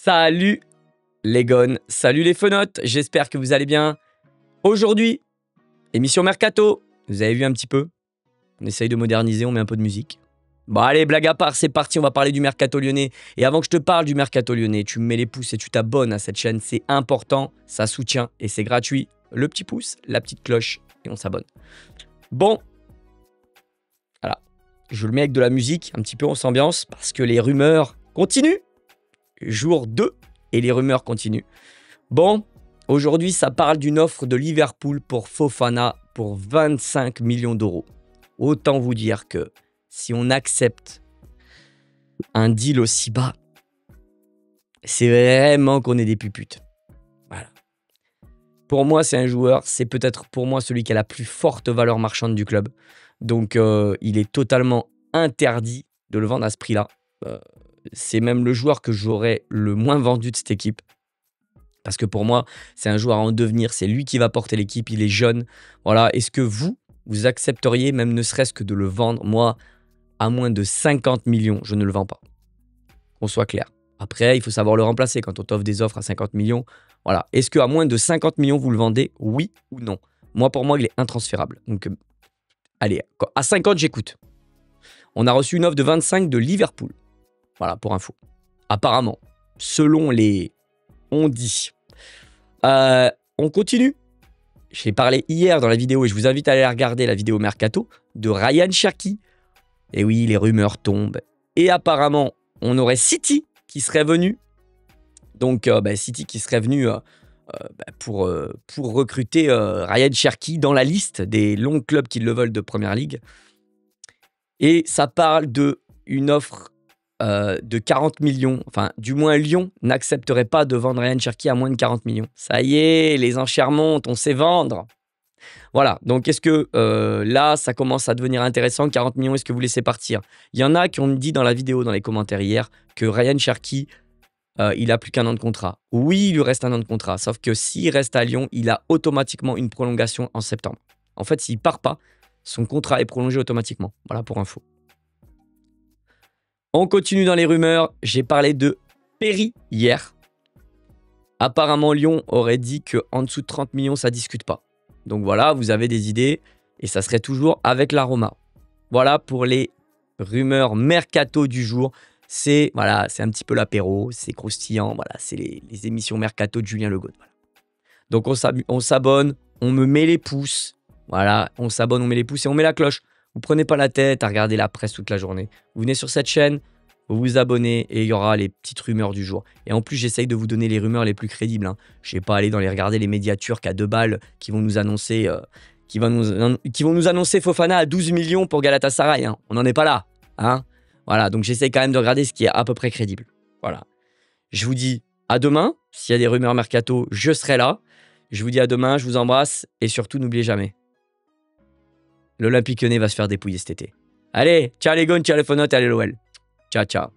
Salut les gones, salut les fenotes, j'espère que vous allez bien. Aujourd'hui, émission Mercato, vous avez vu un petit peu. On essaye de moderniser, on met un peu de musique. Bon allez, blague à part, c'est parti, on va parler du Mercato lyonnais. Et avant que je te parle du Mercato lyonnais, tu me mets les pouces et tu t'abonnes à cette chaîne, c'est important, ça soutient et c'est gratuit. Le petit pouce, la petite cloche et on s'abonne. Bon, voilà, je le mets avec de la musique, un petit peu on s'ambiance parce que les rumeurs continuent. Jour 2 et les rumeurs continuent. Bon, aujourd'hui, ça parle d'une offre de Liverpool pour Fofana pour 25 millions d'euros. Autant vous dire que si on accepte un deal aussi bas, c'est vraiment qu'on est des puputes. Voilà. Pour moi, c'est un joueur, c'est peut-être pour moi celui qui a la plus forte valeur marchande du club. Donc, il est totalement interdit de le vendre à ce prix-là. C'est même le joueur que j'aurais le moins vendu de cette équipe. Parce que pour moi, c'est un joueur en devenir. C'est lui qui va porter l'équipe. Il est jeune. Voilà. Est-ce que vous accepteriez même ne serait-ce que de le vendre? Moi, à moins de 50 millions, je ne le vends pas. Qu'on soit clair. Après, il faut savoir le remplacer. Quand on t'offre des offres à 50 millions, voilà. Est-ce qu'à moins de 50 millions, vous le vendez? Oui ou non? Moi, pour moi, il est intransférable. Donc, allez, à 50, j'écoute. On a reçu une offre de 25 de Liverpool. Voilà, pour info. Apparemment, selon les on-dit. On continue. J'ai parlé hier dans la vidéo, et je vous invite à aller regarder la vidéo Mercato, de Ryan Cherki. Et oui, les rumeurs tombent. Et apparemment, on aurait City qui serait venu. Donc, City qui serait venu pour recruter Ryan Cherki dans la liste des longs clubs qui le veulent de Première Ligue. Et ça parle d'une offre de 40 millions, enfin du moins Lyon n'accepterait pas de vendre Ryan Cherki à moins de 40 millions. Ça y est, les enchères montent, on sait vendre. Voilà, donc est-ce que là, ça commence à devenir intéressant, 40 millions, est-ce que vous laissez partir? Il y en a qui ont dit dans la vidéo, dans les commentaires hier, que Ryan Cherki, il a plus qu'un an de contrat. Oui, il lui reste un an de contrat, sauf que s'il reste à Lyon, il a automatiquement une prolongation en septembre. En fait, s'il part pas, son contrat est prolongé automatiquement. Voilà pour info. On continue dans les rumeurs. J'ai parlé de Perry hier. Apparemment, Lyon aurait dit qu'en dessous de 30 millions, ça ne discute pas. Donc voilà, vous avez des idées. Et ça serait toujours avec la Roma. Voilà pour les rumeurs mercato du jour. C'est voilà, un petit peu l'apéro, c'est croustillant. Voilà, c'est les émissions mercato de Julien Legault. Voilà. Donc on s'abonne, on me met les pouces. Voilà, on s'abonne, on met les pouces et on met la cloche. Vous prenez pas la tête à regarder la presse toute la journée. Vous venez sur cette chaîne, vous vous abonnez et il y aura les petites rumeurs du jour. Et en plus, j'essaye de vous donner les rumeurs les plus crédibles. Hein. Je ne vais pas aller regarder les médias turcs à 2 balles qui vont nous annoncer, qui vont nous annoncer Fofana à 12 millions pour Galatasaray. Hein. On n'en est pas là. Hein. Voilà, donc j'essaye quand même de regarder ce qui est à peu près crédible. Voilà. Je vous dis à demain. S'il y a des rumeurs mercato, je serai là. Je vous dis à demain, je vous embrasse et surtout, n'oubliez jamais. L'Olympique Lyonnais va se faire dépouiller cet été. Allez, ciao les gones, ciao les phonotes, allez l'OL. Ciao, ciao.